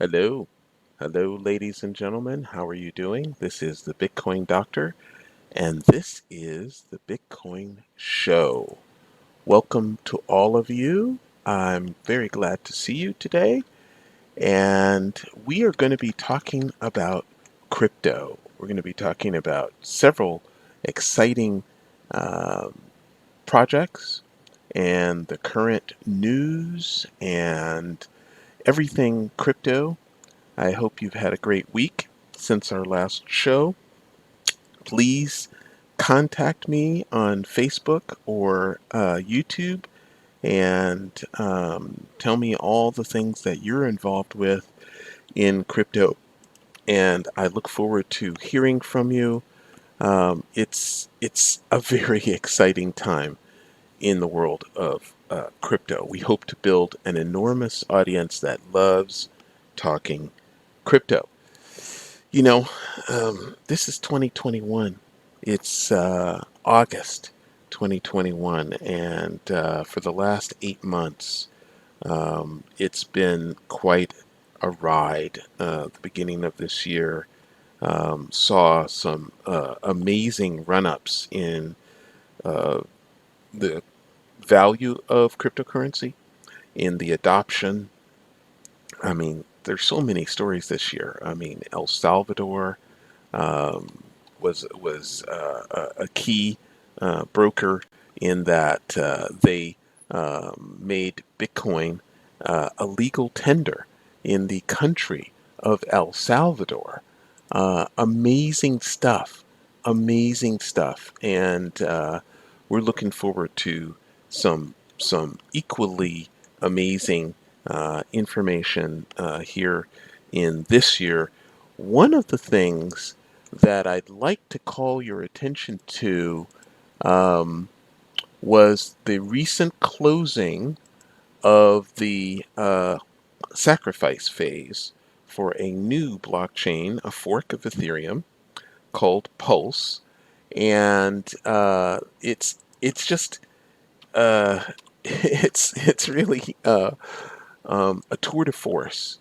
Hello. Hello, ladies and gentlemen. How are you doing? This is the Bitcoin Doctor, and this is the Bitcoin Show. Welcome to all of you. I'm very glad to see you today, and we are going to be talking about crypto. We're going to be talking about several exciting um, projects and the current news and everything crypto. I hope you've had a great week since our last show. Please contact me on Facebook or YouTube and tell me all the things that you're involved with in crypto. And I look forward to hearing from you. It's a very exciting time in the world of crypto. We hope to build an enormous audience that loves talking crypto. You know, this is 2021. It's August 2021, and for the last 8 months, it's been quite a ride. The beginning of this year saw some amazing run-ups in uh, the value of cryptocurrency, in the adoption. I mean, there's so many stories this year. I mean, El Salvador um, was a key broker in that they made Bitcoin a legal tender in the country of El Salvador. Amazing stuff, amazing stuff, and we're looking forward to some equally amazing information here in this year. One of the things that I'd like to call your attention to um, was the recent closing of the sacrifice phase for a new blockchain, a fork of Ethereum called Pulse, and it's just it's really a tour de force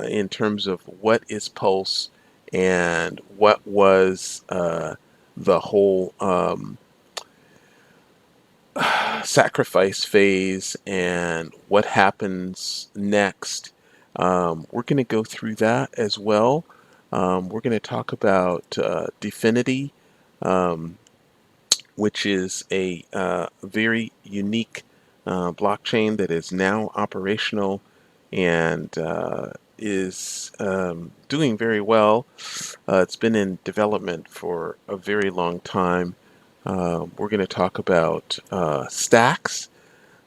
in terms of what is Pulse and what was the whole sacrifice phase and what happens next. We're going to go through that as well. We're going to talk about Definity, um, which is a very unique blockchain that is now operational and is doing very well. It's been in development for a very long time. We're going to talk about Stacks.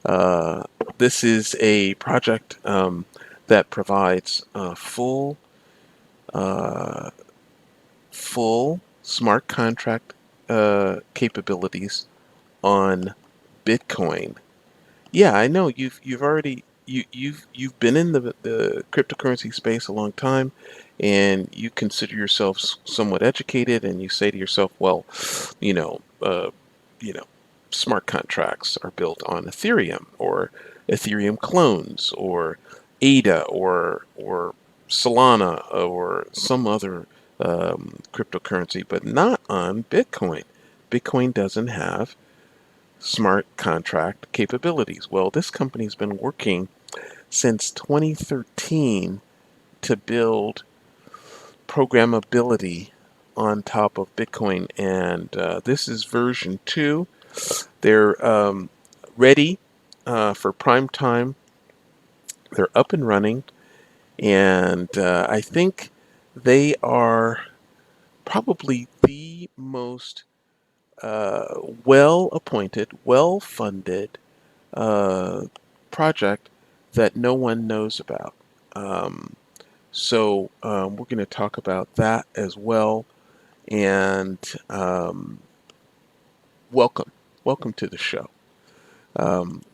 Uh, this is a project that provides uh, full smart contract capabilities on Bitcoin. Yeah, I know you've already you've been in the cryptocurrency space a long time, and you consider yourself somewhat educated, and you say to yourself, well, you know, uh, you know, smart contracts are built on Ethereum or Ethereum clones or ADA or Solana or some other cryptocurrency, but not on Bitcoin. Bitcoin doesn't have smart contract capabilities. Well, this company's been working since 2013 to build programmability on top of Bitcoin, and this is version 2. They're ready for prime time. They're up and running, and I think they are probably the most well appointed, well funded uh, project that no one knows about. Um, so we're going to talk about that as well. And welcome, welcome to the show.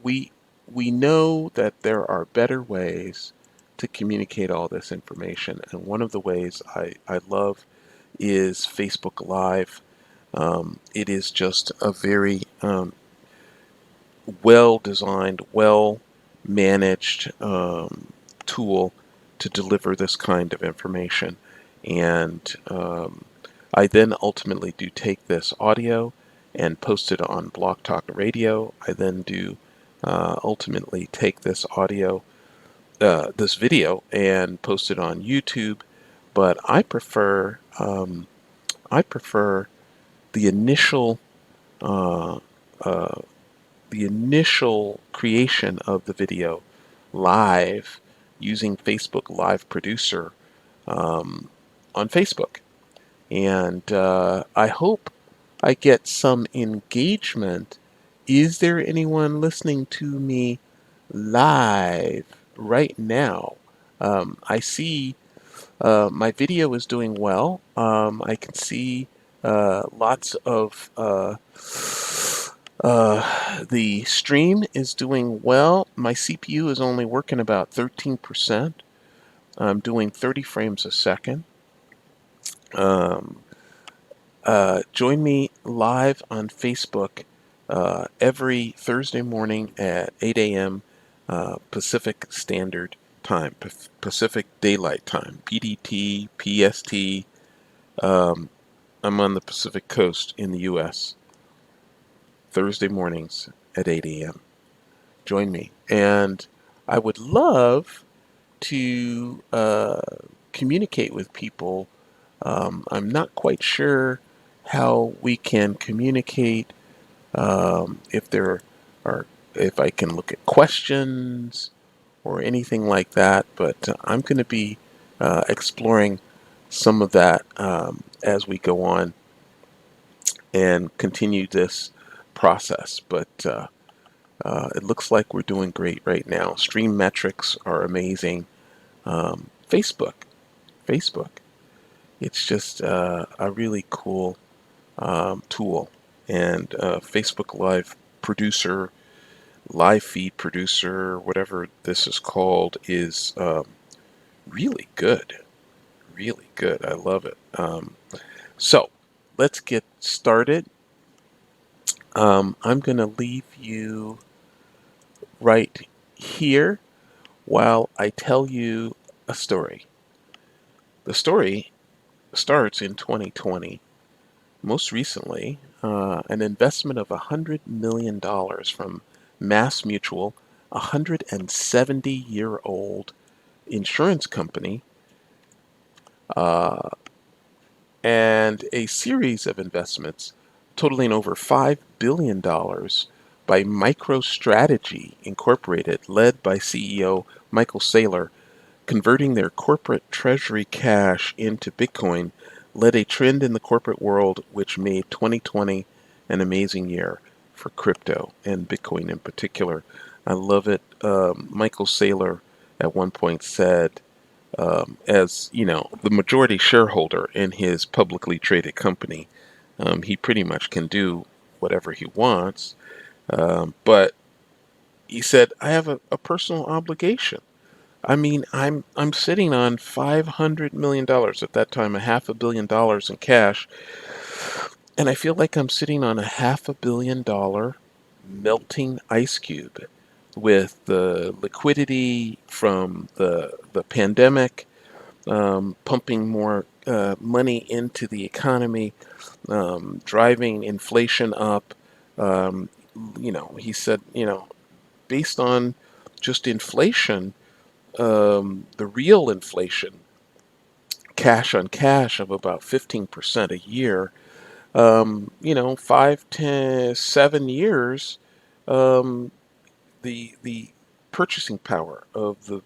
We know that there are better ways to communicate all this information, and one of the ways I love is Facebook Live. It is just a very well designed, well managed tool to deliver this kind of information. And I then ultimately do take this audio and post it on Blog Talk Radio. I then do ultimately take this audio, this video, and post it on YouTube. But I prefer the initial uh, uh, the initial creation of the video live using Facebook Live Producer um, on Facebook. And I hope I get some engagement. Is there anyone listening to me live right now? I see my video is doing well. I can see lots of the stream is doing well. My CPU is only working about 13%. I'm doing 30 frames a second. Um, Join me live on Facebook every Thursday morning at 8 a.m. Pacific Standard Time, Pacific Daylight Time, PDT, PST. Um, I'm on the Pacific Coast in the U.S. Thursday mornings at 8 a.m. Join me. And I would love to communicate with people. I'm not quite sure how we can communicate, if there are, if I can look at questions or anything like that, but I'm going to be exploring some of that as we go on and continue this process. But it looks like we're doing great right now. Stream metrics are amazing. Facebook, Facebook. It's just a really cool tool. And Facebook Live Producer, Live Feed Producer, whatever this is called, is really good. Really good. I love it. So let's get started. I'm going to leave you right here while I tell you a story. The story starts in 2020. Most recently, an investment of $100 million from MassMutual, a 170-year-old insurance company, uh, and a series of investments totaling over $5 billion by Microstrategy Incorporated, led by CEO Michael Saylor, converting their corporate treasury cash into Bitcoin, led a trend in the corporate world which made 2020 an amazing year for crypto and Bitcoin in particular. I love it. Michael Saylor at one point said, as you know, the majority shareholder in his publicly traded company, he pretty much can do whatever he wants. But he said, I have a personal obligation. I mean, I'm sitting on $500 million at that time, a $500 million in cash, and I feel like I'm sitting on a $500 million melting ice cube with the liquidity from the pandemic, pumping more money into the economy, driving inflation up. Um, he said, based on just inflation, the real inflation, cash on cash of about 15% a year, 5 to 7 years, um, the purchasing power of the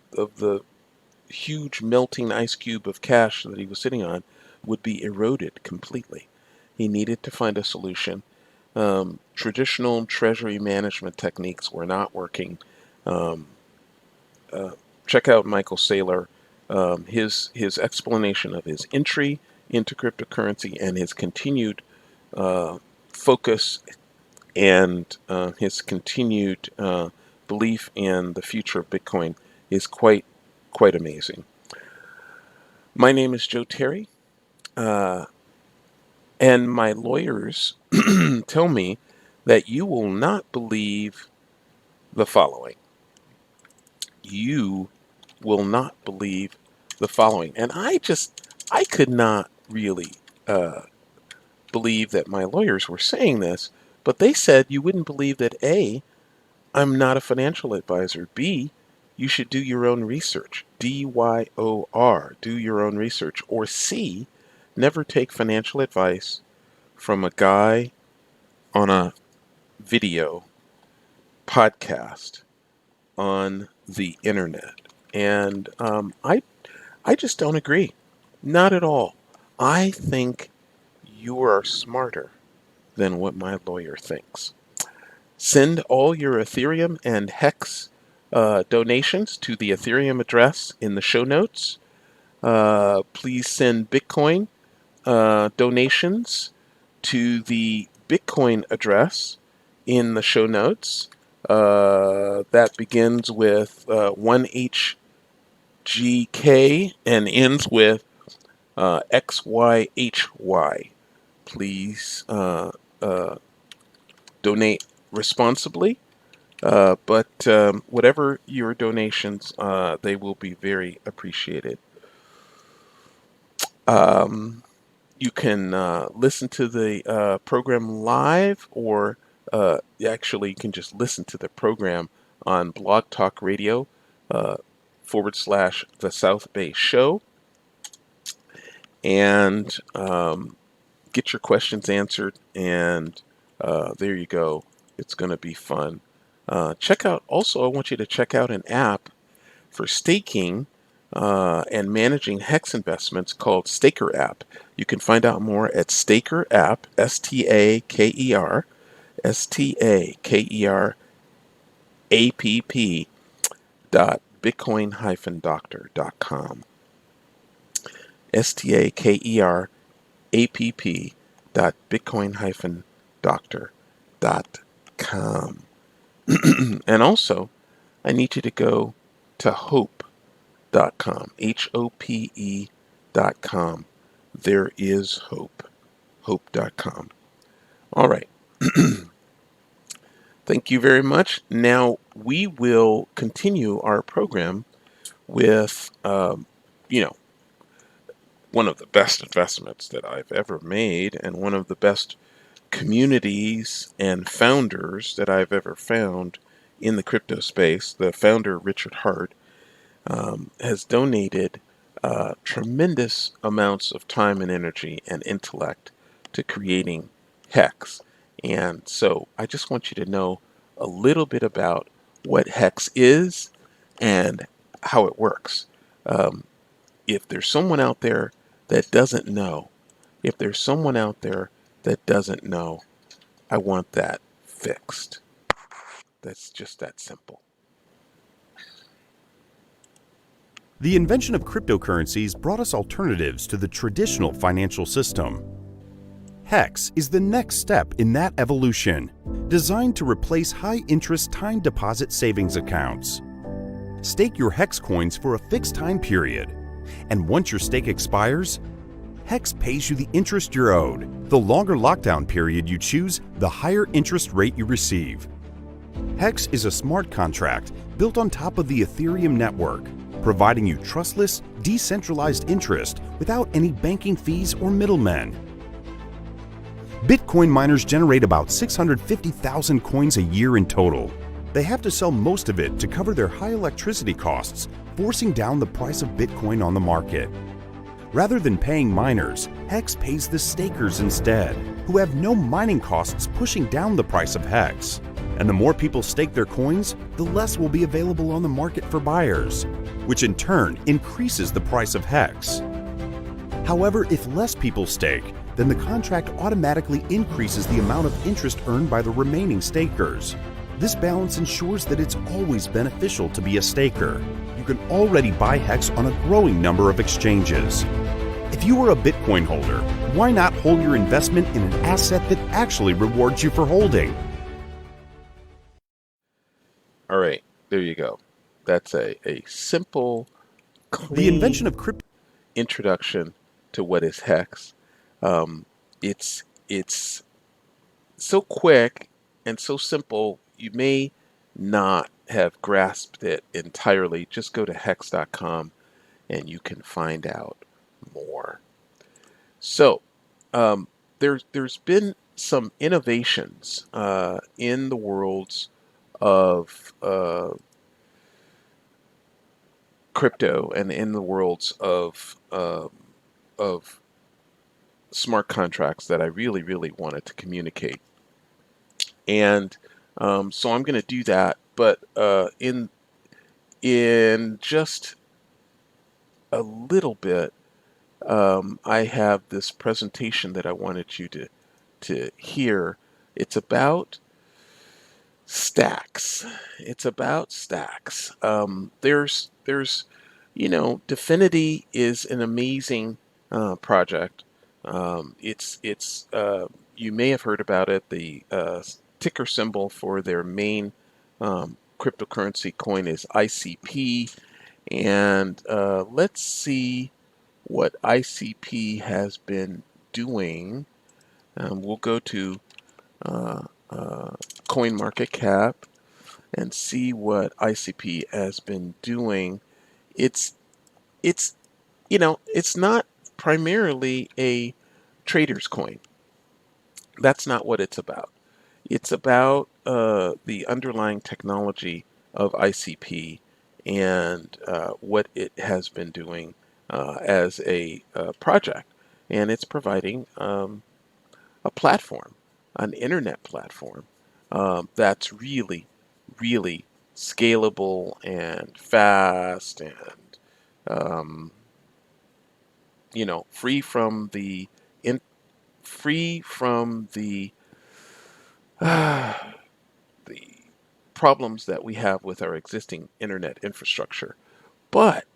huge melting ice cube of cash that he was sitting on would be eroded completely. He needed to find a solution. Traditional treasury management techniques were not working. Um, uh, Check out Michael Saylor, his explanation of his entry into cryptocurrency and his continued uh, focus and his continued belief in the future of Bitcoin is quite amazing. My name is Joe Terry, uh, and my lawyers tell me that you will not believe the following. You will not believe the following. And I could not really believe that my lawyers were saying this, but they said you wouldn't believe that A, I'm not a financial advisor. B, you should do your own research. DYOR, do your own research. Or C, never take financial advice from a guy on a video podcast on the internet. And I just don't agree. Not at all. I think you are smarter than what my lawyer thinks. Send all your Ethereum and Hex donations to the Ethereum address in the show notes. Please send Bitcoin donations to the Bitcoin address in the show notes. That begins with 1HGK and ends with XYHY. Please donate responsibly, but whatever your donations, they will be very appreciated. You can listen to the program live, or actually you can just listen to the program on Blog Talk Radio / the South Bay Show, and get your questions answered, and there you go. It's going to be fun. Check out, also I want you to check out an app for staking and managing Hex investments called Staker App. You can find out more at Staker App, Staker, Staker app .bitcoin-doctor.com. Staker app.bitcoin-doctor.com. And also, I need you to go to hope.com, HOPE.com. There is hope, hope.com. All right. Thank you very much. Now we will continue our program with, one of the best investments that I've ever made, and one of the best communities and founders that I've ever found in the crypto space. The founder, Richard Hart, has donated tremendous amounts of time and energy and intellect to creating Hex. And so I just want you to know a little bit about what Hex is and how it works. If there's someone out there that doesn't know, I want that fixed. That's just that simple. The invention of cryptocurrencies brought us alternatives to the traditional financial system. Hex is the next step in that evolution, designed to replace high-interest time deposit savings accounts. Stake your Hex coins for a fixed time period, and once your stake expires, Hex pays you the interest you're owed. The longer lockdown period you choose, the higher interest rate you receive. Hex is a smart contract built on top of the Ethereum network, providing you trustless, decentralized interest without any banking fees or middlemen. Bitcoin miners generate about 650,000 coins a year in total. They have to sell most of it to cover their high electricity costs, forcing down the price of Bitcoin on the market. Rather than paying miners, Hex pays the stakers instead, who have no mining costs pushing down the price of Hex. And the more people stake their coins, the less will be available on the market for buyers, which in turn increases the price of Hex. However, if less people stake, then the contract automatically increases the amount of interest earned by the remaining stakers. This balance ensures that it's always beneficial to be a staker. You can already buy Hex on a growing number of exchanges. If you are a Bitcoin holder, why not hold your investment in an asset that actually rewards you for holding? All right, there you go. That's a simple, clean The invention of crypto introduction to what is Hex. It's so quick and so simple, you may not have grasped it entirely. Just go to hex.com and you can find out more. So there's been some innovations in the worlds of crypto and in the worlds of smart contracts that I really wanted to communicate. And so I'm going to do that, but in just a little bit, I have this presentation that I wanted you to hear. It's about stacks. It's about stacks. There's Dfinity is an amazing project. It's you may have heard about it. The ticker symbol for their main cryptocurrency coin is ICP, and let's see what ICP has been doing. We'll go to coin market cap and see what ICP has been doing. It's it's not primarily a trader's coin. That's not what it's about. It's about the underlying technology of ICP and what it has been doing as a project. And it's providing a platform, an internet platform that's really scalable and fast and um, free from the free from the problems that we have with our existing internet infrastructure. But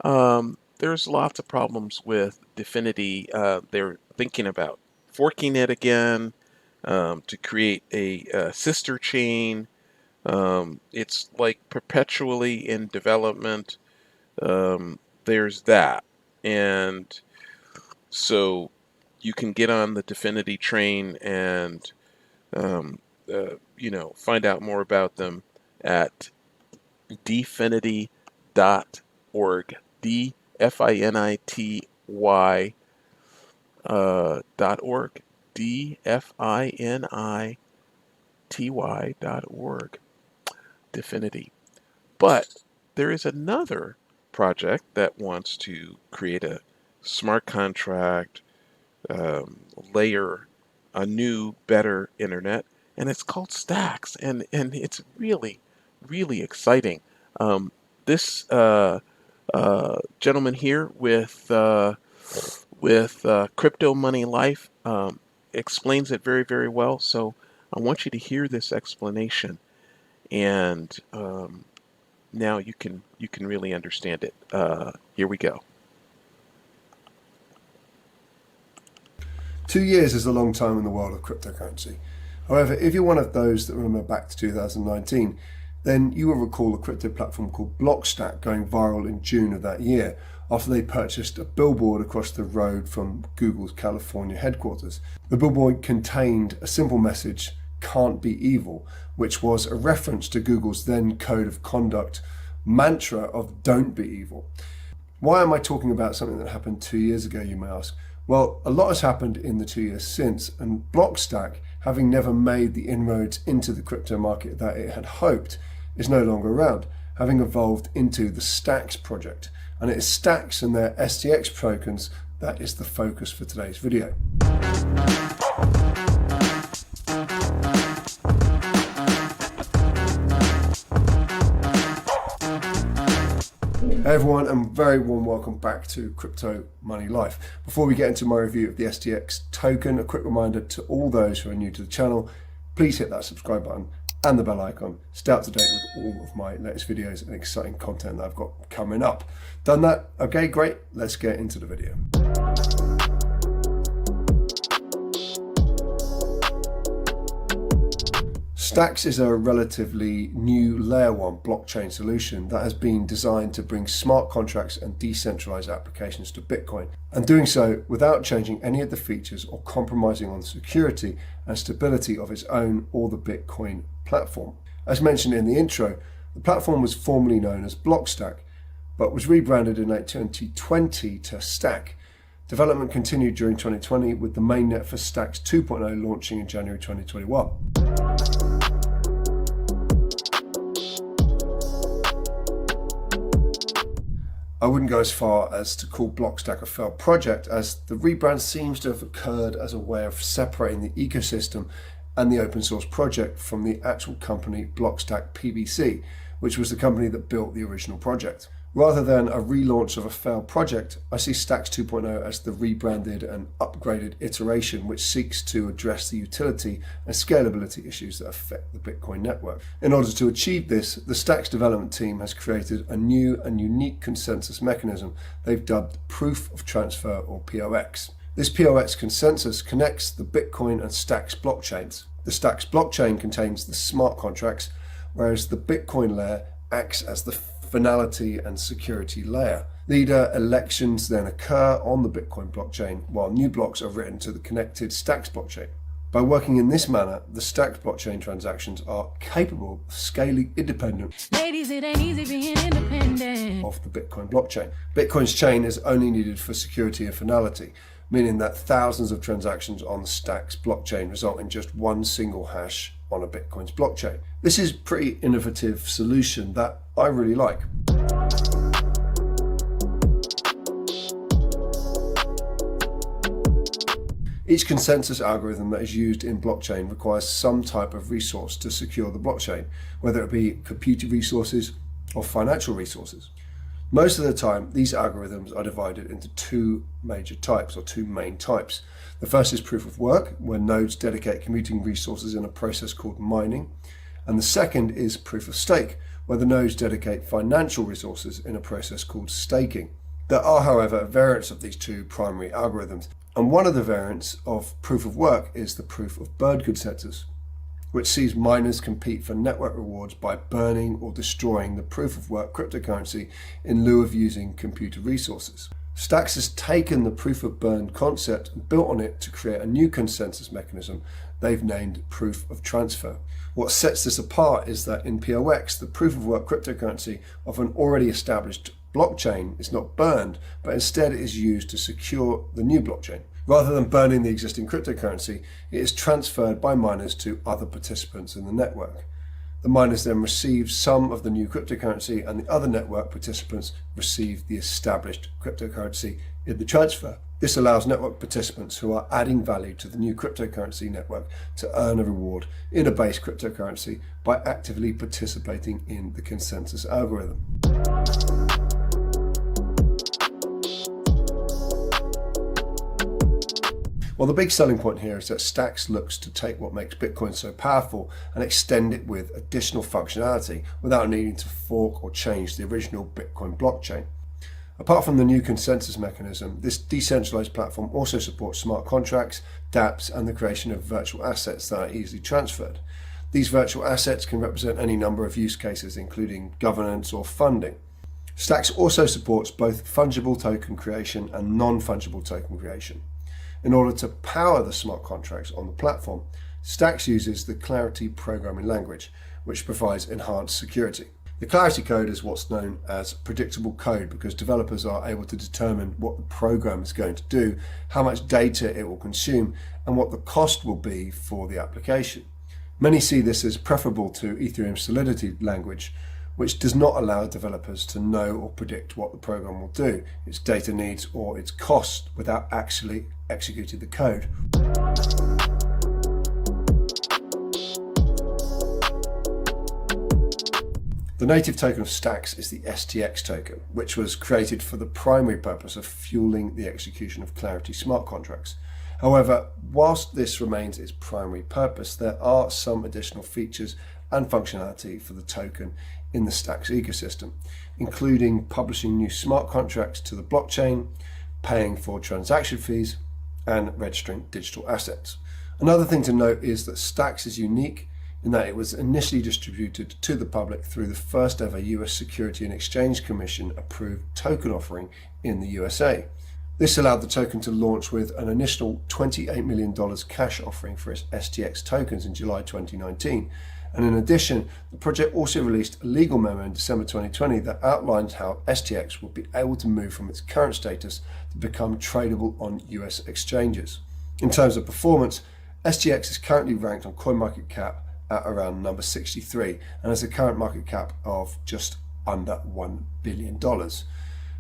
there's lots of problems with Dfinity. They're thinking about forking it again to create a sister chain. It's like perpetually in development. There's that. And so you can get on the Dfinity train and find out more about them at dfinity.org. DFINITY .org. DFINITY.org. Dfinity. But there is another project that wants to create a smart contract layer, a new, better internet, and it's called Stacks, and it's really exciting. This gentleman here with Crypto Money Life explains it very well. So I want you to hear this explanation, and now you can really understand it. Here we go. 2 years is a long time in the world of cryptocurrency. However, if you're one of those that remember back to 2019, then you will recall a crypto platform called Blockstack going viral in June of that year after they purchased a billboard across the road from Google's California headquarters. The billboard contained a simple message, "Can't be evil," which was a reference to Google's then code of conduct mantra of "Don't be evil." Why am I talking about something that happened 2 years ago, you may ask? Well, a lot has happened in the 2 years since, and Blockstack, having never made the inroads into the crypto market that it had hoped, is no longer around, having evolved into the Stacks project. And it is Stacks and their STX tokens that is the focus for today's video. Hey everyone, and very warm welcome back to Crypto Money Life. Before we get into my review of the STX token, a quick reminder to all those who are new to the channel, please hit that subscribe button and the bell icon. Stay up to date with all of my latest videos and exciting content that I've got coming up. Done that? Okay, great. Let's get into the video. Stacks is a relatively new layer 1 blockchain solution that has been designed to bring smart contracts and decentralized applications to Bitcoin, and doing so without changing any of the features or compromising on the security and stability of its own or the Bitcoin platform. As mentioned in the intro, the platform was formerly known as Blockstack, but was rebranded in late 2020 to Stack. Development continued during 2020 with the mainnet for Stacks 2.0 launching in January 2021. I wouldn't go as far as to call Blockstack a failed project, as the rebrand seems to have occurred as a way of separating the ecosystem and the open source project from the actual company Blockstack PBC, which was the company that built the original project. Rather than a relaunch of a failed project, I see Stacks 2.0 as the rebranded and upgraded iteration which seeks to address the utility and scalability issues that affect the Bitcoin network. In order to achieve this, the Stacks development team has created a new and unique consensus mechanism they've dubbed Proof of Transfer, or POX. This POX consensus connects the Bitcoin and Stacks blockchains. The Stacks blockchain contains the smart contracts, whereas the Bitcoin layer acts as the finality and security layer. Leader elections then occur on the Bitcoin blockchain, while new blocks are written to the connected Stacks blockchain. By working in this manner, the Stacks blockchain transactions are capable of scaling independent Ladies, it ain't easy being independent of the Bitcoin blockchain. Bitcoin's chain is only needed for security and finality, meaning that thousands of transactions on the Stacks blockchain result in just one single hash on a Bitcoin's blockchain. This is a pretty innovative solution that I really like. Each consensus algorithm that is used in blockchain requires some type of resource to secure the blockchain, whether it be computer resources or financial resources. Most of the time, these algorithms are divided into two major types, or two main types. The first is proof of work, where nodes dedicate computing resources in a process called mining. And the second is proof of stake, where the nodes dedicate financial resources in a process called staking. There are, however, variants of these two primary algorithms, and one of the variants of proof of work is the proof of burn consensus, which sees miners compete for network rewards by burning or destroying the proof of work cryptocurrency in lieu of using computer resources. Stacks has taken the proof of burn concept and built on it to create a new consensus mechanism they've named proof of transfer. What sets this apart is that in POX, the proof of work cryptocurrency of an already established blockchain is not burned, but instead it is used to secure the new blockchain. Rather than burning the existing cryptocurrency, it is transferred by miners to other participants in the network. The miners then receive some of the new cryptocurrency, and the other network participants receive the established cryptocurrency in the transfer. This allows network participants who are adding value to the new cryptocurrency network to earn a reward in a base cryptocurrency by actively participating in the consensus algorithm. Well, the big selling point here is that Stacks looks to take what makes Bitcoin so powerful and extend it with additional functionality without needing to fork or change the original Bitcoin blockchain. Apart from the new consensus mechanism, this decentralized platform also supports smart contracts, dApps, and the creation of virtual assets that are easily transferred. These virtual assets can represent any number of use cases, including governance or funding. Stacks also supports both fungible token creation and non-fungible token creation. In order to power the smart contracts on the platform, Stacks uses the Clarity programming language, which provides enhanced security. The Clarity code is what's known as predictable code because developers are able to determine what the program is going to do, how much data it will consume, and what the cost will be for the application. Many see this as preferable to Ethereum's Solidity language, which does not allow developers to know or predict what the program will do, its data needs, or its cost without actually executing the code. The native token of Stacks is the STX token, which was created for the primary purpose of fueling the execution of Clarity smart contracts. However, whilst this remains its primary purpose, there are some additional features and functionality for the token in the Stacks ecosystem, including publishing new smart contracts to the blockchain, paying for transaction fees, and registering digital assets. Another thing to note is that Stacks is unique in that it was initially distributed to the public through the first ever US Security and Exchange Commission approved token offering in the USA. This allowed the token to launch with an initial $28 million cash offering for its STX tokens in July 2019, And in addition, the project also released a legal memo in December 2020 that outlines how STX will be able to move from its current status to become tradable on US exchanges. In terms of performance, STX is currently ranked on CoinMarketCap at around number 63 and has a current market cap of just under $1 billion.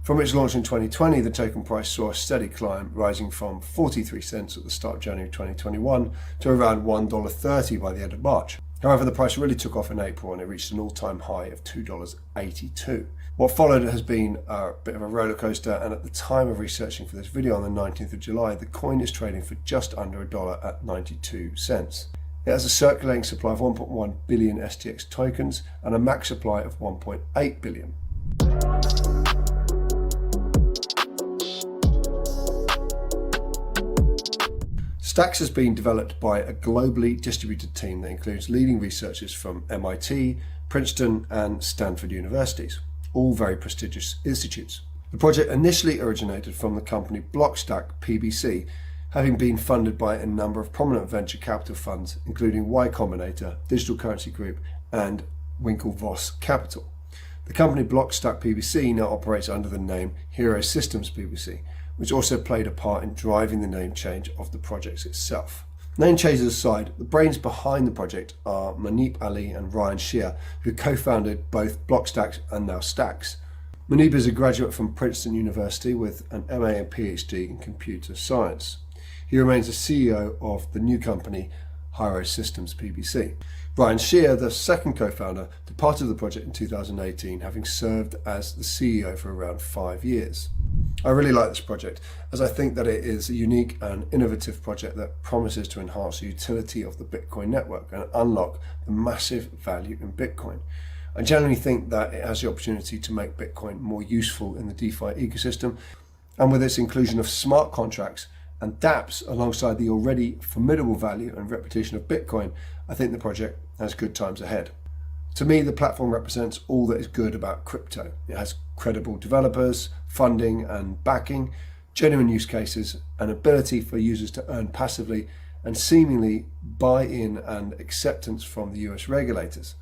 From its launch in 2020, the token price saw a steady climb, rising from 43 cents at the start of January 2021 to around $1.30 by the end of March. However, the price really took off in April and it reached an all-time high of $2.82. What followed has been a bit of a roller coaster, and at the time of researching for this video on the 19th of July, the coin is trading for just under $1 at 92 cents. It has a circulating supply of 1.1 billion STX tokens and a max supply of 1.8 billion. Stacks has been developed by a globally distributed team that includes leading researchers from MIT, Princeton, and Stanford universities, all very prestigious institutes. The project initially originated from the company Blockstack PBC, having been funded by a number of prominent venture capital funds, including Y Combinator, Digital Currency Group, and Winklevoss Capital. The company Blockstack PBC now operates under the name Hero Systems PBC, which also played a part in driving the name change of the project itself. Name changes aside, the brains behind the project are Manip Ali and Ryan Shear, who co-founded both Blockstack and now Stacks. Manip is a graduate from Princeton University with an MA and PhD in computer science. He remains the CEO of the new company Hero Systems PBC. Ryan Shear, the second co-founder, departed the project in 2018, having served as the CEO for around 5 years. I really like this project, as I think that it is a unique and innovative project that promises to enhance the utility of the Bitcoin network and unlock the massive value in Bitcoin. I generally think that it has the opportunity to make Bitcoin more useful in the DeFi ecosystem, and with its inclusion of smart contracts and dApps alongside the already formidable value and reputation of Bitcoin, I think the project has good times ahead. To me, the platform represents all that is good about crypto. It has credible developers, funding and backing, genuine use cases, an ability for users to earn passively, and seemingly buy-in and acceptance from the US regulators.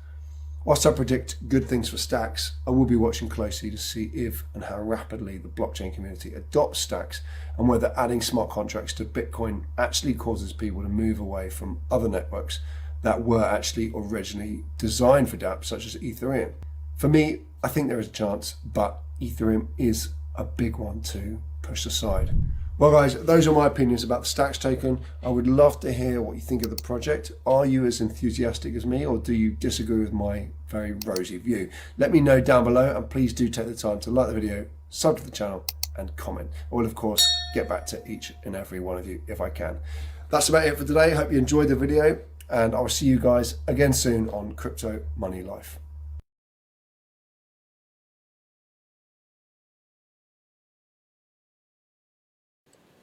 Whilst I predict good things for Stacks, I will be watching closely to see if and how rapidly the blockchain community adopts Stacks, and whether adding smart contracts to Bitcoin actually causes people to move away from other networks that were actually originally designed for dApps, such as Ethereum. For me, I think there is a chance, but Ethereum is a big one to push aside. Well guys, those are my opinions about the Stacks token. I would love to hear what you think of the project. Are you as enthusiastic as me, or do you disagree with my very rosy view? Let me know down below, and please do take the time to like the video, sub to the channel, and comment. I will of course get back to each and every one of you if I can. That's about it for today. Hope you enjoyed the video, and I will see you guys again soon on Crypto Money Life.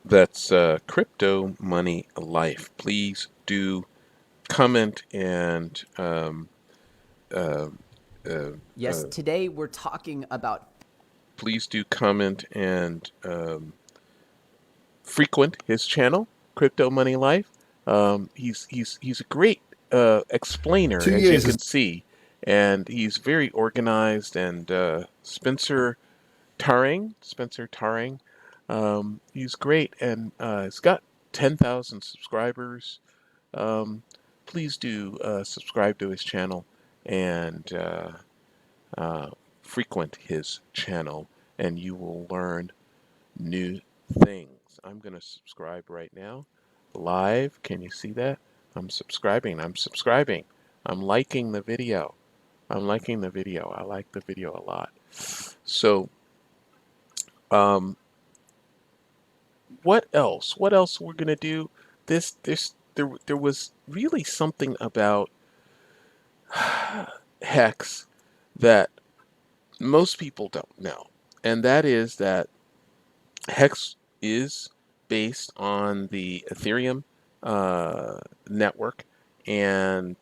That's Crypto Money Life. Please do comment and Yes, today we're talking about please do comment and frequent his channel, Crypto Money Life. He's a great explainer, 2 as years you can see, and he's very organized. And Spencer Taring, he's great, and he's got 10,000 subscribers. Please do subscribe to his channel and frequent his channel, and you will learn new things. I'm going to subscribe right now. Live, can you see that? I'm subscribing. I'm liking the video. I like the video a lot. So, what else? What else we're going to do? There was really something about Hex that most people don't know, and that is that Hex is based on the Ethereum network, and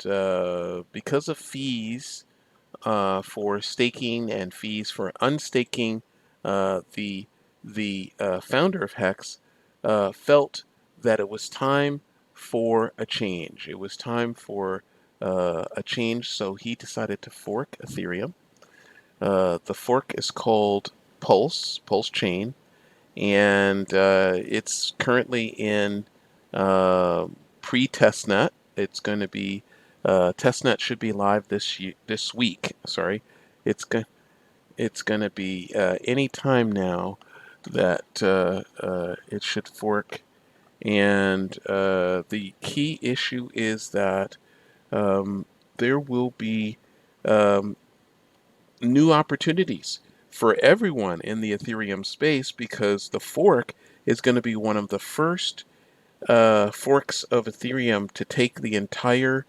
because of fees for staking and fees for unstaking, the founder of Hex felt that it was time for a change. It was time for a change, so he decided to fork Ethereum. The fork is called Pulse Chain, and it's currently in pre-testnet. It's going to be testnet should be live this week. Sorry, it's going to be any time now that it should fork. And the key issue is that there will be um, new opportunities for everyone in the Ethereum space, because the fork is going to be one of the first forks of Ethereum to take the entire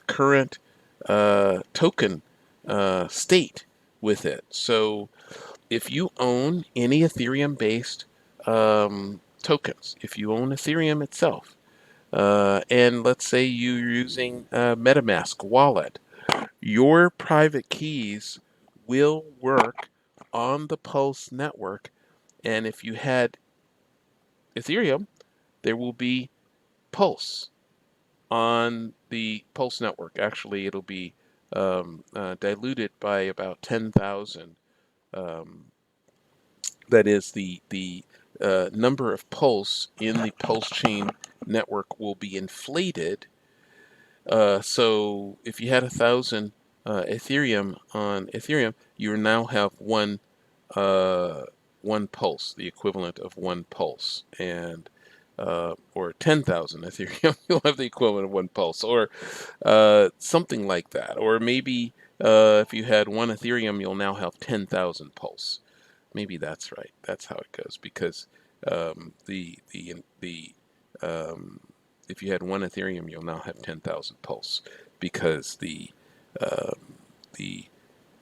current token state with it. So if you own any Ethereum-based tokens, if you own Ethereum itself, and let's say you're using MetaMask wallet, your private keys will work on the Pulse network. And if you had Ethereum, there will be Pulse on the Pulse network. Actually, it'll be diluted by about 10,000. Um, that is, the number of Pulse in the Pulse chain network will be inflated. So if you had 1,000 Ethereum on Ethereum, you now have one pulse, the equivalent of one pulse, and or 10,000 Ethereum, you'll have the equivalent of one pulse, or something like that. Or maybe if you had one Ethereum, you'll now have 10,000 pulse. Maybe that's right. That's how it goes, because the if you had one Ethereum, you'll now have 10,000 pulse, because the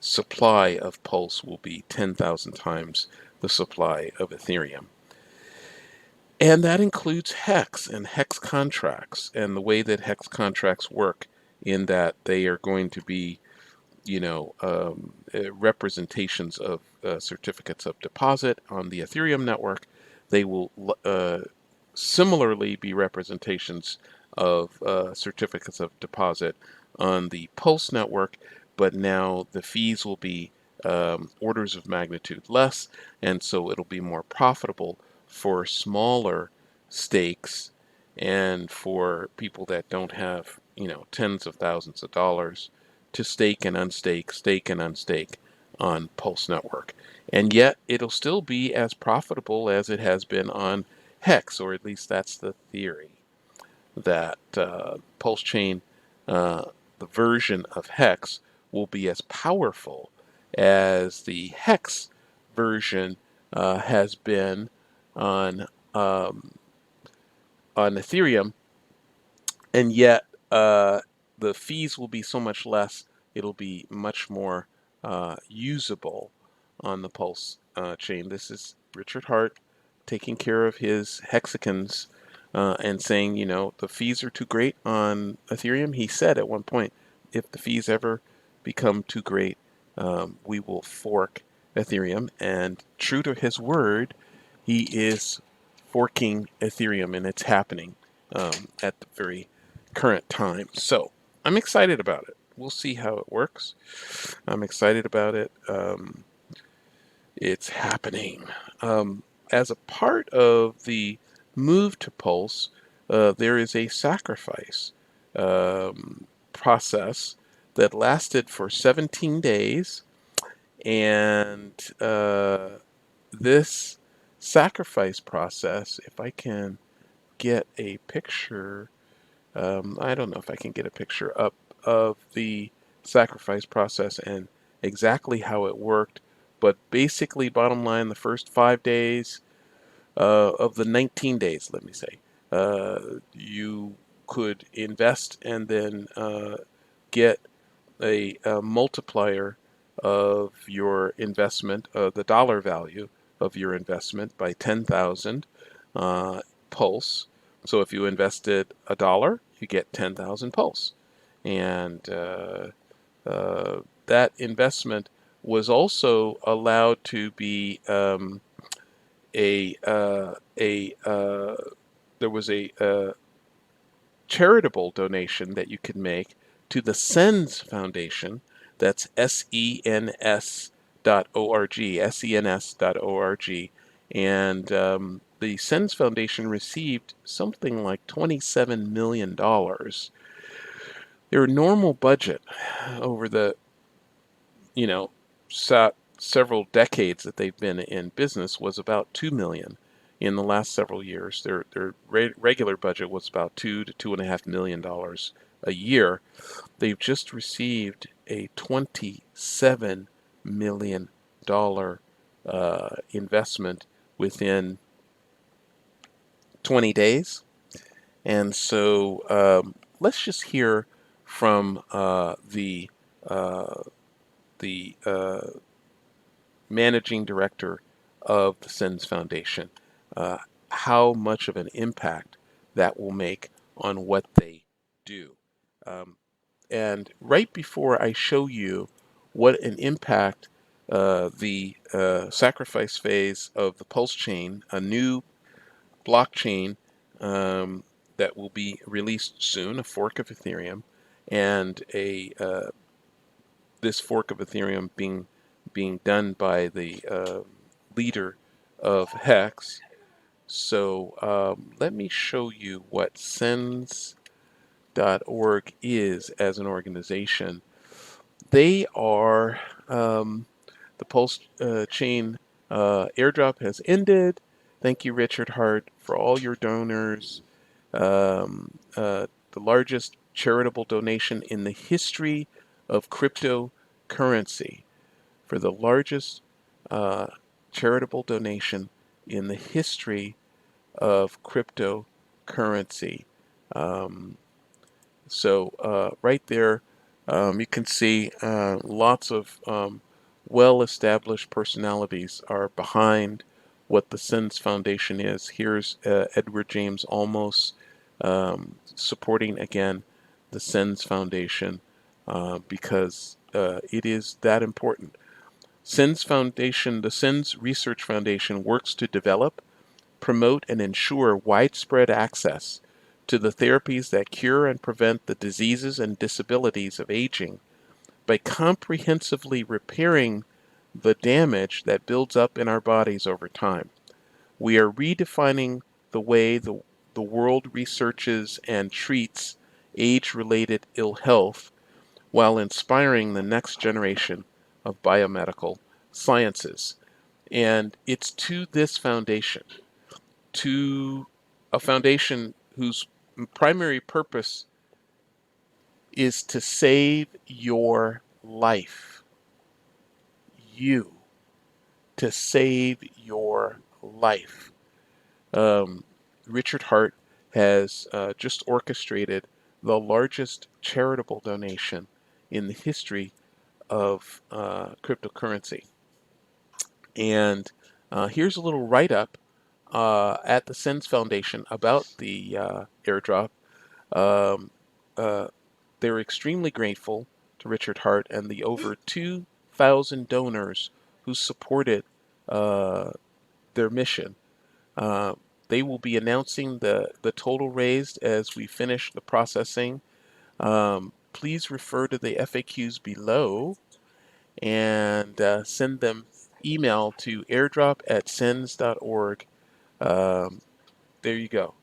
supply of Pulse will be 10,000 times the supply of Ethereum. And that includes Hex and Hex contracts, and the way that Hex contracts work, in that they are going to be, representations of certificates of deposit on the Ethereum network. They will similarly be representations of certificates of deposit on the Pulse network, but now the fees will be orders of magnitude less, and so it'll be more profitable for smaller stakes and for people that don't have, tens of thousands of dollars to stake and unstake on Pulse network. And yet it'll still be as profitable as it has been on Hex, or at least that's the theory, that Pulse Chain, the version of Hex, will be as powerful as the Hex version has been on Ethereum, and yet the fees will be so much less. It'll be much more usable on the Pulse chain. This is Richard Hart taking care of his hexagons and saying, the fees are too great on Ethereum. He said at one point, if the fees ever become too great, we will fork Ethereum. And true to his word, he is forking Ethereum, and it's happening at the very current time. So I'm excited about it. We'll see how it works. I'm excited about it. It's happening. As a part of the move to Pulse, there is a sacrifice process that lasted for 17 days. And this sacrifice process, if I can get a picture, I don't know if I can get a picture up of the sacrifice process and exactly how it worked, but basically, bottom line, the first 5 days of the 19 days, let me say, you could invest and then get a multiplier of your investment, the dollar value of your investment, by 10,000 Pulse. So if you invested $1, you get 10,000 Pulse. And that investment was also allowed to be there was a charitable donation that you can make to the SENS Foundation. That's SENS.org, SENS.org. And the SENS Foundation received something like $27 million. Their normal budget over the, several decades that they've been in business was about $2 million. In the last several years, their regular budget was about $2 to $2.5 million a year. They've just received a $27 million investment within 20 days. And so let's just hear from the managing director of the SENS Foundation, how much of an impact that will make on what they do. And right before I show you what an impact the sacrifice phase of the Pulse chain, a new blockchain that will be released soon, a fork of Ethereum, and this fork of Ethereum being done by the leader of Hex. So let me show you what Sens.org is as an organization. They are the Pulse chain airdrop has ended. Thank you, Richard Hart, for all your donors. The largest charitable donation in the history of cryptocurrency. For the largest charitable donation in the history of cryptocurrency. So right there, you can see lots of well-established personalities are behind what the SENS Foundation is. Here's Edward James Olmos supporting again the SENS Foundation because it is that important. SENS Foundation, the SENS Research Foundation works to develop, promote, and ensure widespread access to the therapies that cure and prevent the diseases and disabilities of aging by comprehensively repairing the damage that builds up in our bodies over time. We are redefining the way the world researches and treats age-related ill health while inspiring the next generation of biomedical sciences. And it's to this foundation, to a foundation whose primary purpose is to save your life. You. To save your life. Richard Hart has just orchestrated the largest charitable donation in the history of cryptocurrency. And here's a little write-up at the SENS Foundation about the airdrop. Um, they're extremely grateful to Richard Hart and the over 2,000 donors who supported their mission. They will be announcing the total raised as we finish the processing. Please refer to the FAQs below and send them email to airdrop@sens.org. There you go.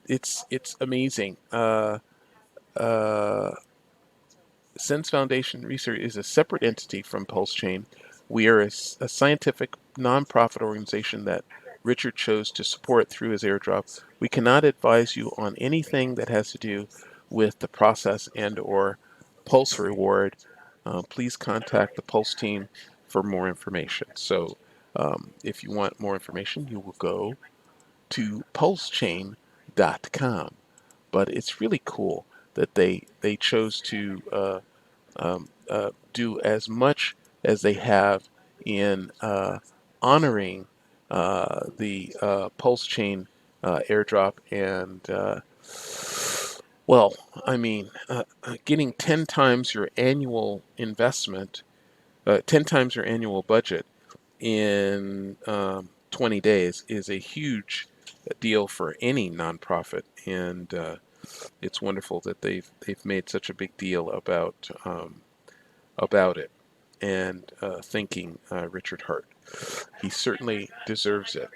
It's amazing. SENS Foundation Research is a separate entity from Pulse Chain. We are a scientific nonprofit organization that Richard chose to support through his airdrop. We cannot advise you on anything that has to do with the process and or Pulse reward. Please contact the Pulse team for more information. So if you want more information, you will go to pulsechain.com. But it's really cool that they chose to do as much as they have in honoring the Pulse Chain airdrop and well, I mean, getting 10 times your annual investment, 10 times your annual budget in 20 days is a huge deal for any nonprofit, and it's wonderful that they've made such a big deal about it, and thanking Richard Hart. He certainly deserves it.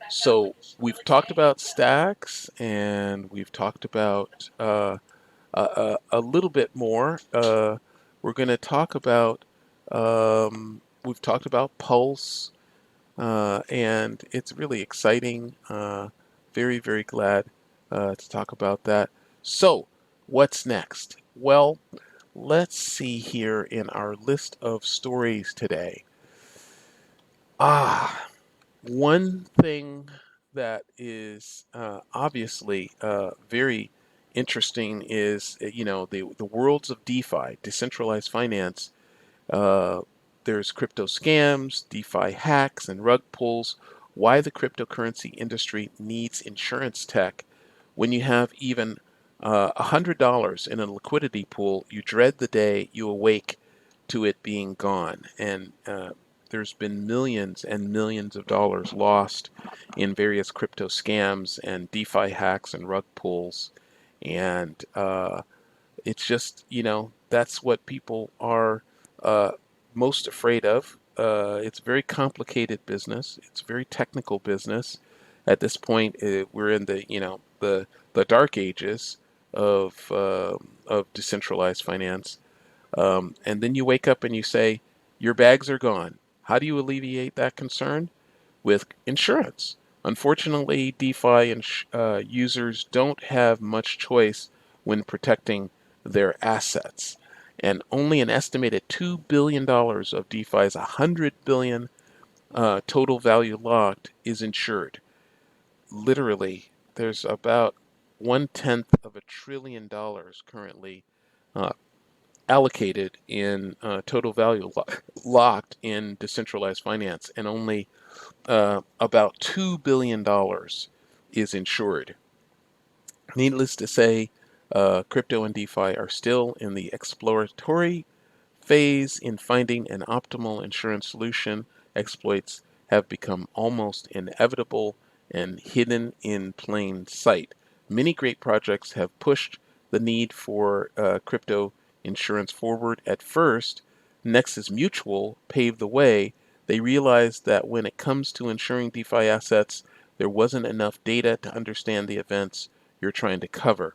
So we've talked about stacks, and we've talked about a little bit more. We're going to talk about we've talked about Pulse, and it's really exciting. Very, very glad to talk about that. So, what's next? Well, let's see here in our list of stories today. One thing that is obviously very interesting is, the worlds of DeFi, decentralized finance. Uh, there's crypto scams, DeFi hacks, and rug pulls. Why the cryptocurrency industry needs insurance tech. When you have even $100 in a liquidity pool, you dread the day you awake to it being gone. And there's been millions and millions of dollars lost in various crypto scams and DeFi hacks and rug pulls. And it's just, that's what people are uh, most afraid of. It's a very complicated business. It's a very technical business. At this point, we're in the dark ages of decentralized finance. And then you wake up and you say, your bags are gone. How do you alleviate that concern? With insurance. Unfortunately, DeFi users don't have much choice when protecting their assets. And only an estimated $2 billion of DeFi's $100 billion total value locked is insured. Literally, there's about 1/10 of $1 trillion currently uh, allocated in total value locked in decentralized finance, and only about $2 billion is insured. Needless to say, crypto and DeFi are still in the exploratory phase in finding an optimal insurance solution. Exploits have become almost inevitable and hidden in plain sight. Many great projects have pushed the need for crypto insurance forward. At first, Nexus Mutual paved the way. They realized that when it comes to insuring DeFi assets, there wasn't enough data to understand the events you're trying to cover.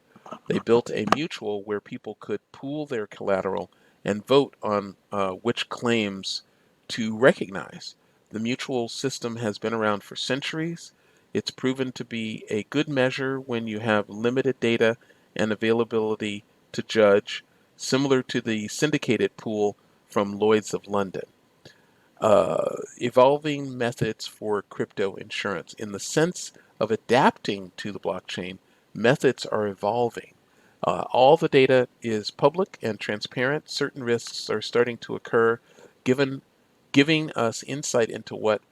They built a mutual where people could pool their collateral and vote on which claims to recognize. The mutual system has been around for centuries. It's proven to be a good measure when you have limited data and availability to judge, similar to the syndicated pool from Lloyd's of London. Evolving methods for crypto insurance. In the sense of adapting to the blockchain, methods are evolving. All the data is public and transparent. Certain risks are starting to occur, giving us insight into what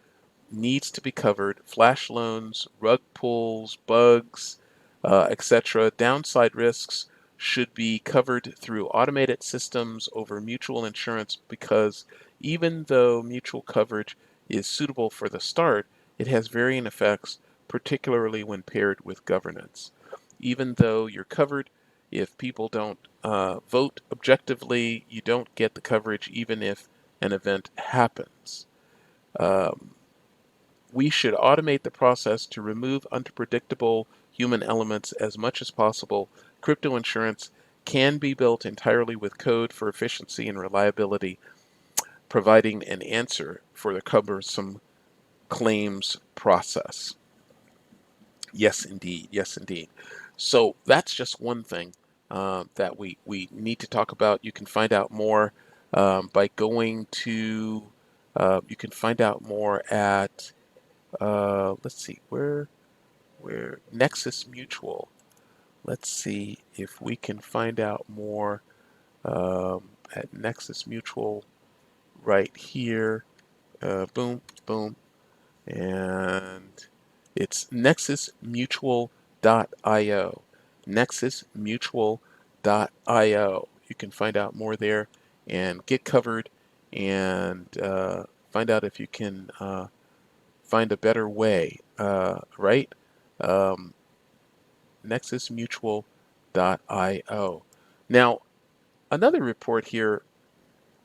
needs to be covered. Flash loans, rug pulls, bugs, etc. Downside risks should be covered through automated systems over mutual insurance, because even though mutual coverage is suitable for the start, it has varying effects, particularly when paired with governance. Even though you're covered, if people don't vote objectively, you don't get the coverage even if an event happens. Um, we should automate the process to remove unpredictable human elements as much as possible. Crypto insurance can be built entirely with code for efficiency and reliability, providing an answer for the cumbersome claims process. Yes, indeed. Yes, indeed. So that's just one thing that we need to talk about. You can find out more by going to, you can find out more at, let's see, where Nexus Mutual. Let's see if we can find out more at Nexus Mutual right here. Boom, boom. And it's nexusmutual.io. Nexusmutual.io. You can find out more there and get covered, and find out if you can find a better way, right? Um, nexusmutual.io. Now, another report here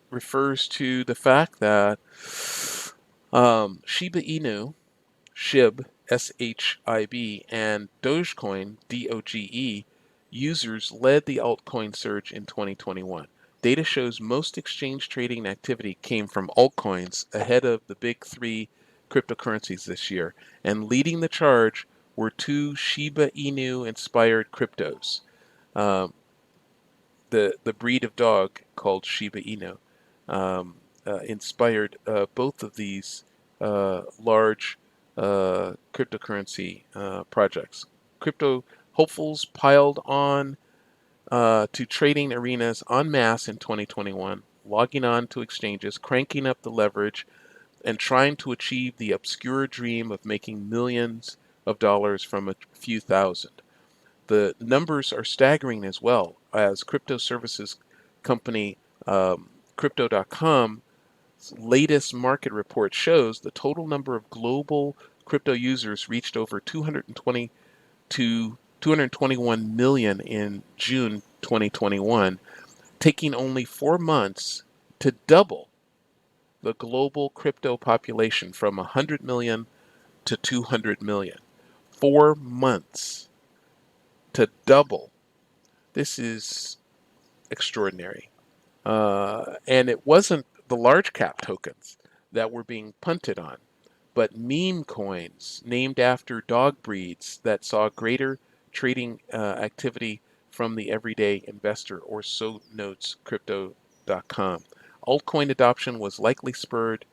refers to the fact that Shiba Inu, SHIB, SHIB, and Dogecoin, DOGE, users led the altcoin surge in 2021. Data shows most exchange trading activity came from altcoins ahead of the big three cryptocurrencies this year, and leading the charge were two Shiba Inu inspired cryptos. Um, the breed of dog called Shiba Inu inspired both of these large cryptocurrency projects. Crypto hopefuls piled on to trading arenas en masse in 2021, logging on to exchanges, cranking up the leverage, and trying to achieve the obscure dream of making millions of dollars from a few thousand. The numbers are staggering as well, as crypto services company Crypto.com's latest market report shows the total number of global crypto users reached over 220 to 221 million in June 2021, taking only 4 months to double the global crypto population from 100 million to 200 million. 4 months to double. This is extraordinary. And it wasn't the large cap tokens that were being punted on, but meme coins named after dog breeds that saw greater trading activity from the everyday investor, or so notes Crypto.com. Altcoin adoption was likely spurred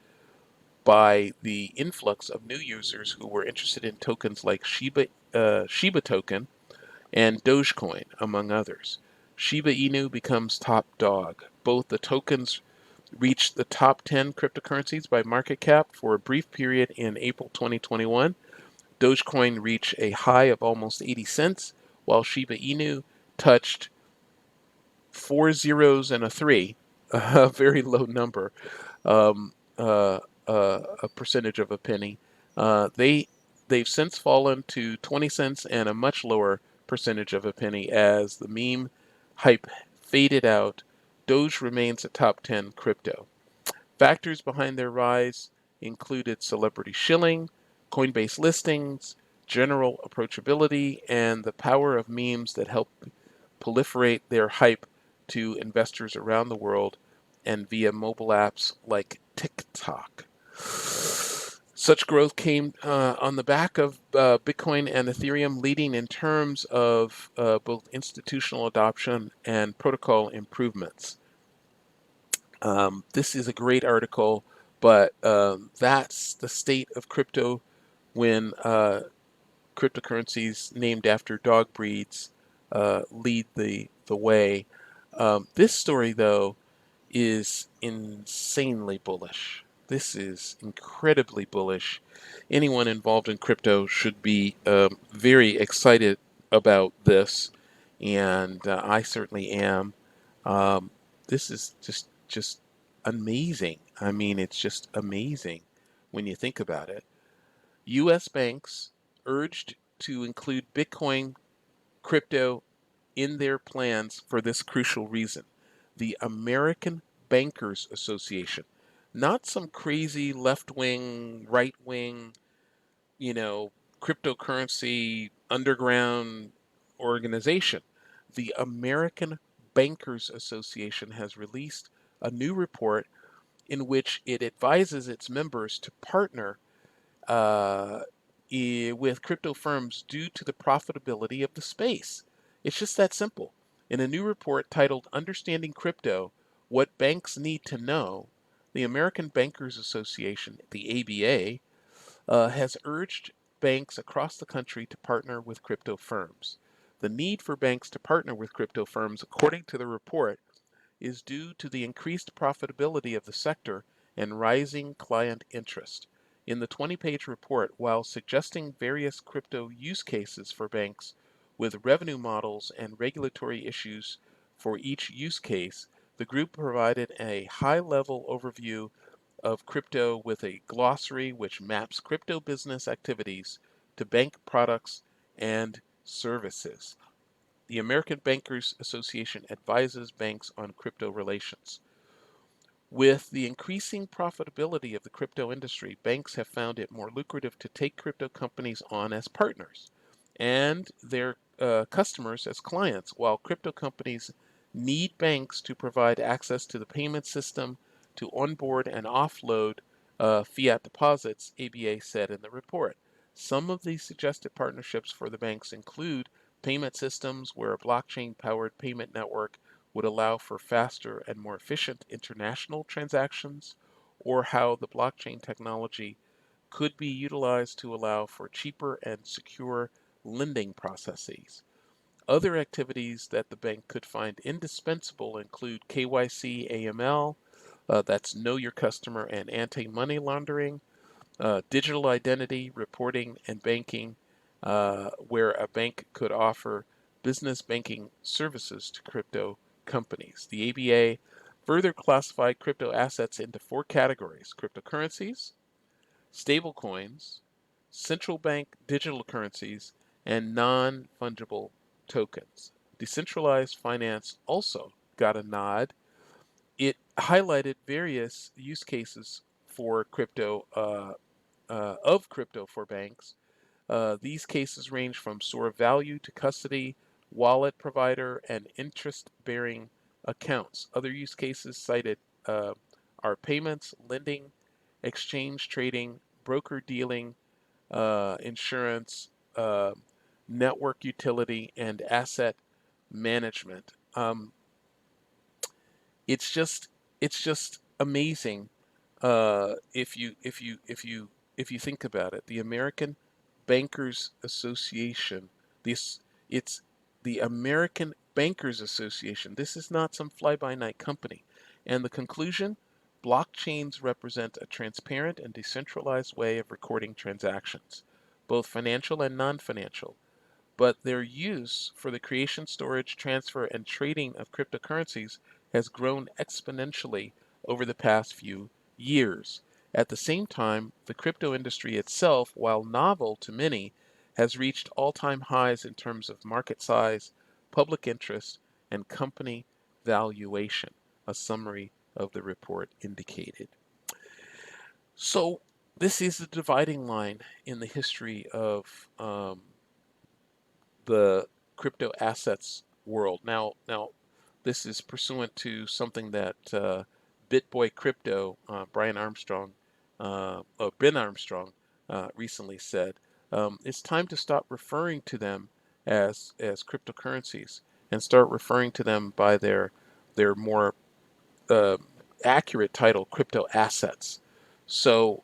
by the influx of new users who were interested in tokens like Shiba token and Dogecoin, among others. Shiba Inu becomes top dog. Both the tokens reached the top 10 cryptocurrencies by market cap for a brief period in April 2021. Dogecoin reached a high of almost 80 cents, while Shiba Inu touched 4 zeros and a 3, a very low number, um, a percentage of a penny. They've since fallen to 20 cents and a much lower percentage of a penny as the meme hype faded out. Doge remains a top 10 crypto. Factors behind their rise included celebrity shilling, Coinbase listings, general approachability, and the power of memes that help proliferate their hype to investors around the world and via mobile apps like TikTok. Such growth came on the back of Bitcoin and Ethereum leading in terms of both institutional adoption and protocol improvements. This is a great article, but that's the state of crypto when cryptocurrencies named after dog breeds lead the way. This story, though, is insanely bullish. This is incredibly bullish. Anyone involved in crypto should be very excited about this, and I certainly am. This is just amazing. I mean, it's just amazing when you think about it. U.S. banks urged to include Bitcoin crypto in their plans for this crucial reason. The American Bankers Association, not some crazy left wing, right wing, you know, cryptocurrency underground organization. The American Bankers Association has released a new report in which it advises its members to partner uh, with crypto firms due to the profitability of the space. It's just that simple. In a new report titled Understanding Crypto, What Banks Need to Know, the American Bankers Association, the ABA, has urged banks across the country to partner with crypto firms. The need for banks to partner with crypto firms, according to the report, is due to the increased profitability of the sector and rising client interest. In the 20-page report, while suggesting various crypto use cases for banks with revenue models and regulatory issues for each use case, the group provided a high-level overview of crypto with a glossary which maps crypto business activities to bank products and services. The American Bankers Association advises banks on crypto relations. With the increasing profitability of the crypto industry, banks have found it more lucrative to take crypto companies on as partners and their customers as clients, while crypto companies need banks to provide access to the payment system to onboard and offload fiat deposits, ABA said in the report. Some of the suggested partnerships for the banks include payment systems where a blockchain-powered payment network would allow for faster and more efficient international transactions, or how the blockchain technology could be utilized to allow for cheaper and secure lending processes. Other activities that the bank could find indispensable include KYC AML, that's Know Your Customer and anti-money laundering, digital identity, reporting, and banking, where a bank could offer business banking services to crypto companies. The ABA further classified crypto assets into four categories: cryptocurrencies, stablecoins, central bank digital currencies, and non fungible tokens. Decentralized finance also got a nod. It highlighted various use cases for crypto for banks. These cases range from store of value to custody, wallet provider, and interest-bearing accounts. Other use cases cited are payments, lending, exchange trading, broker dealing, insurance, network utility, and asset management. It's just amazing if you think about it. The American Bankers Association. This it's the American Bankers Association. This is not some fly-by-night company. And the conclusion: blockchains represent a transparent and decentralized way of recording transactions, both financial and non-financial, but their use for the creation, storage, transfer, and trading of cryptocurrencies has grown exponentially over the past few years. At the same time, the crypto industry itself, while novel to many, has reached all-time highs in terms of market size, public interest, and company valuation, a summary of the report indicated. So this is the dividing line in the history of the crypto assets world. Now, this is pursuant to something that BitBoy Crypto, Ben Armstrong, recently said. It's time to stop referring to them as cryptocurrencies and start referring to them by their more uh, accurate title, crypto assets. So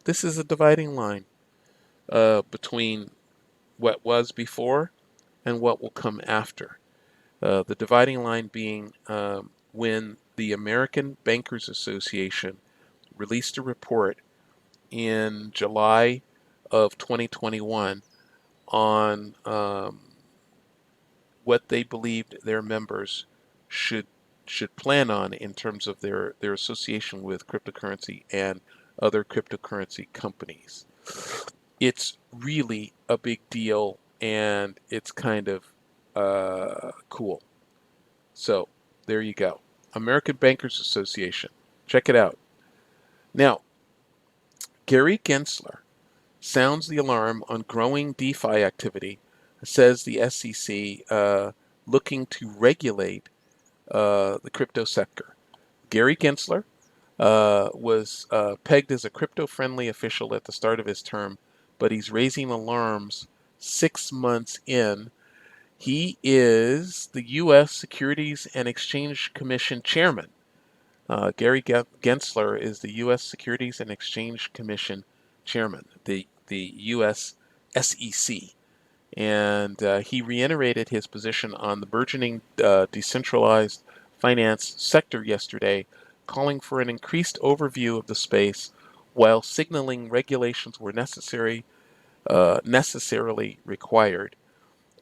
this is a dividing line between what was before and what will come after. The dividing line being when the American Bankers Association released a report in July of 2021 on what they believed their members should plan on in terms of their association with cryptocurrency and other cryptocurrency companies. It's really a big deal, and it's kind of cool. So there you go. American Bankers Association. Check it out. Now, Gary Gensler sounds the alarm on growing DeFi activity, says the SEC looking to regulate the crypto sector. Gary Gensler was pegged as a crypto-friendly official at the start of his term, but he's raising alarms 6 months in. He is the U.S. Securities and Exchange Commission chairman. Gary Gensler is the U.S. Securities and Exchange Commission chairman, the U.S. SEC. And he reiterated his position on the burgeoning decentralized finance sector yesterday, calling for an increased overview of the space while signaling regulations were necessarily required.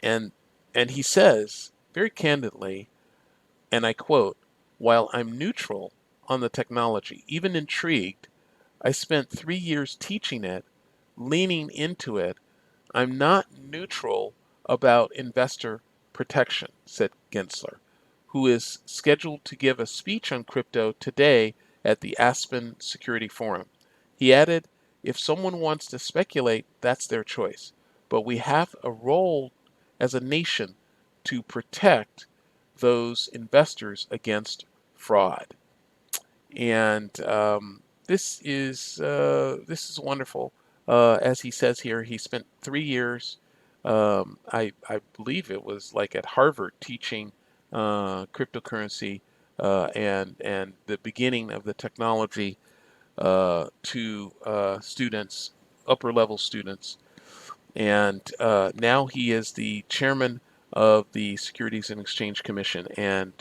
And and he says very candidly, and I quote, "While I'm neutral on the technology, even intrigued. I spent 3 years teaching it, leaning into it. I'm not neutral about investor protection, said Gensler, who is scheduled to give a speech on crypto today at the Aspen Security Forum. He added, if someone wants to speculate, that's their choice. But we have a role as a nation to protect those investors against fraud. And this is wonderful. As he says here, he spent 3 years. I believe it was like at Harvard teaching cryptocurrency and the beginning of the technology to students, upper level students. And now he is the chairman of the Securities and Exchange Commission, and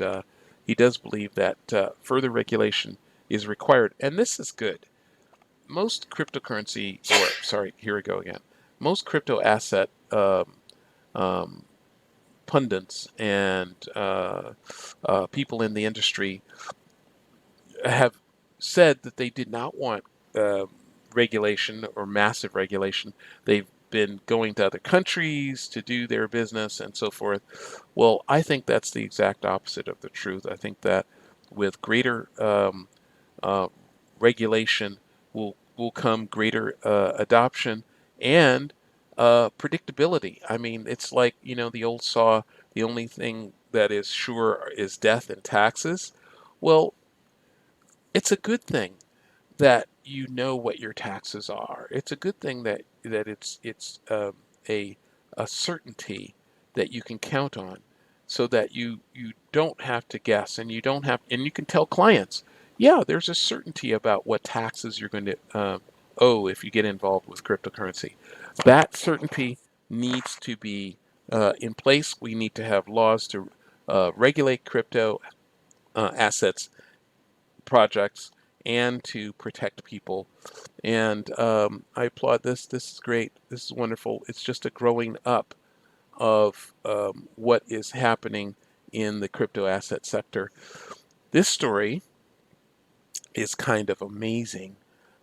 he does believe that further regulation is required. And this is good. Most cryptocurrency, or sorry, here we go again. Most crypto asset um, pundits and people in the industry have said that they did not want regulation or massive regulation. They've been going to other countries to do their business and so forth. Well, I think that's the exact opposite of the truth. I think that with greater uh, regulation will come greater adoption and predictability. I mean, it's like, the old saw, the only thing that is sure is death and taxes. Well, it's a good thing that you know what your taxes are. It's a good thing that it's a a certainty that you can count on, so that you don't have to guess, and you can tell clients, yeah, there's a certainty about what taxes you're going to owe if you get involved with cryptocurrency. That certainty needs to be in place. We need to have laws to regulate crypto assets projects and to protect people. And I applaud this. This is great. This is wonderful. It's just a growing up of what is happening in the crypto asset sector. This story is kind of amazing.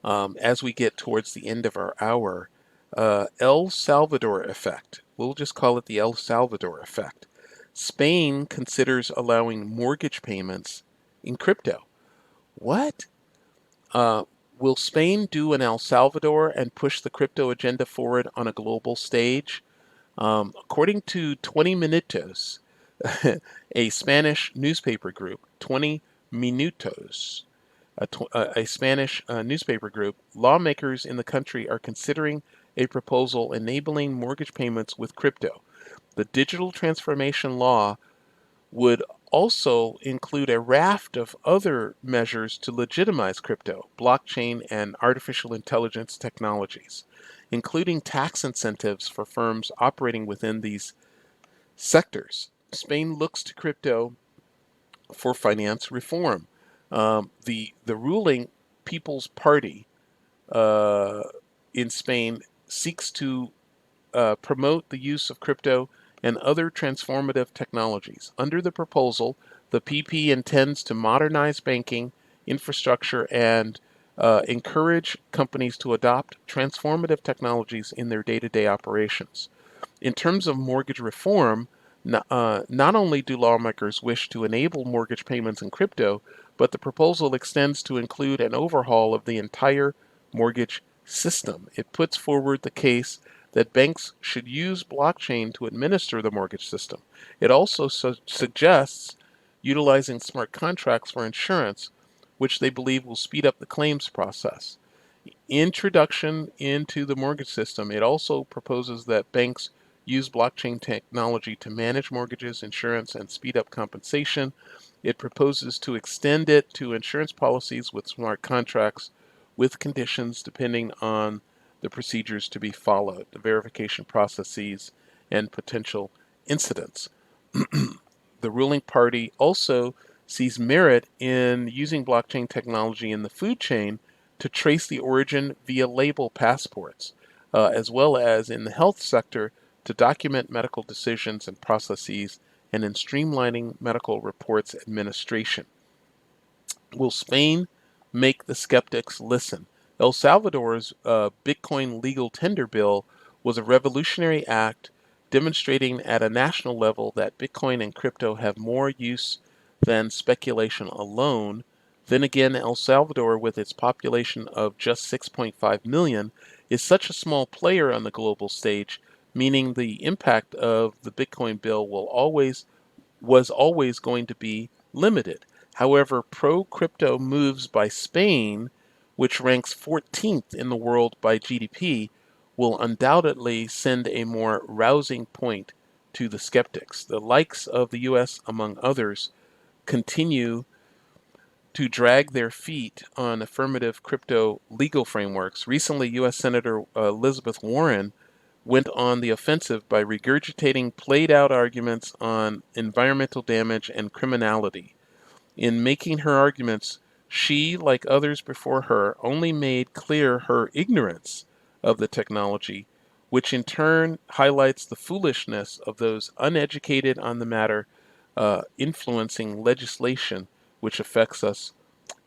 As we get towards the end of our hour, El Salvador effect. We'll just call it the El Salvador effect. Spain considers allowing mortgage payments in crypto. What? Uh, will Spain do an El Salvador and push the crypto agenda forward on a global stage? According to 20 Minutos, a Spanish newspaper group, 20 Minutos, a Spanish newspaper group, lawmakers in the country are considering a proposal enabling mortgage payments with crypto. The digital transformation law would also include a raft of other measures to legitimize crypto, blockchain, and artificial intelligence technologies, including tax incentives for firms operating within these sectors. Spain looks to crypto for finance reform. The ruling People's Party uh, in Spain seeks to promote the use of crypto and other transformative technologies. Under the proposal, the PP intends to modernize banking infrastructure and encourage companies to adopt transformative technologies in their day-to-day operations. In terms of mortgage reform, not only do lawmakers wish to enable mortgage payments in crypto, but the proposal extends to include an overhaul of the entire mortgage system. It puts forward the case that banks should use blockchain to administer the mortgage system. It also suggests utilizing smart contracts for insurance, which they believe will speed up the claims process. Introduction into the mortgage system, it also proposes that banks use blockchain technology to manage mortgages, insurance, and speed up compensation. It proposes to extend it to insurance policies with smart contracts with conditions depending on the procedures to be followed, the verification processes, and potential incidents. The ruling party also sees merit in using blockchain technology in the food chain to trace the origin via label passports, as well as in the health sector to document medical decisions and processes, and in streamlining medical reports administration. Will Spain make the skeptics listen? El Salvador's Bitcoin legal tender bill was a revolutionary act demonstrating at a national level that Bitcoin and crypto have more use than speculation alone. Then again, El Salvador, with its population of just 6.5 million, is such a small player on the global stage, meaning the impact of the Bitcoin bill was always going to be limited. However, pro-crypto moves by Spain, which ranks 14th in the world by GDP, will undoubtedly send a more rousing point to the skeptics. The likes of the US, among others, continue to drag their feet on affirmative crypto legal frameworks. Recently, US Senator Elizabeth Warren went on the offensive by regurgitating played out arguments on environmental damage and criminality. In making her arguments, she, like others before her, only made clear her ignorance of the technology, which in turn highlights the foolishness of those uneducated on the matter, influencing legislation which affects us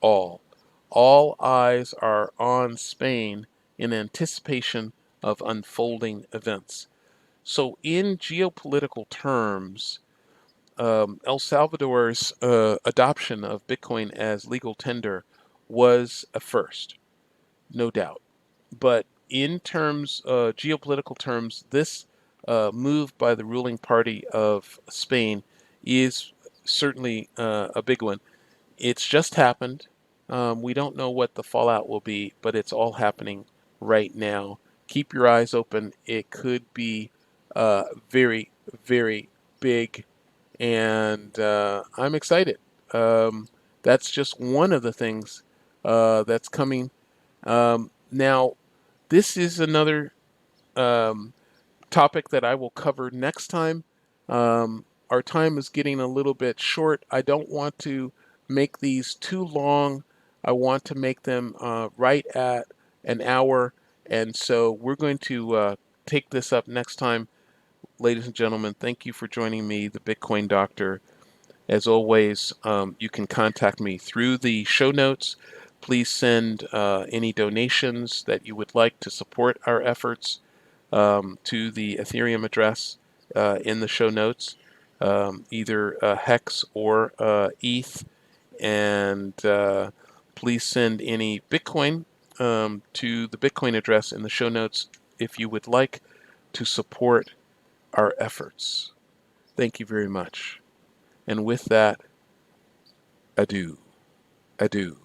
all. All eyes are on Spain in anticipation of unfolding events. So, in geopolitical terms, El Salvador's adoption of Bitcoin as legal tender was a first, no doubt. But in terms, geopolitical terms, this move by the ruling party of Spain is certainly a big one. It's just happened. We don't know what the fallout will be, but it's all happening right now. Keep your eyes open. It could be very, very big, and I'm excited. That's just one of the things that's coming. Now, this is another um, topic that I will cover next time. Our time is getting a little bit short. I don't want to make these too long. I want to make them right at an hour. And so we're going to take this up next time. Ladies and gentlemen, thank you for joining me, the Bitcoin Doctor. As always, you can contact me through the show notes. Please send any donations that you would like to support our efforts to the Ethereum address in the show notes, either Hex or ETH. And please send any Bitcoin to the Bitcoin address in the show notes if you would like to support our efforts. Thank you very much. And with that, adieu. Adieu.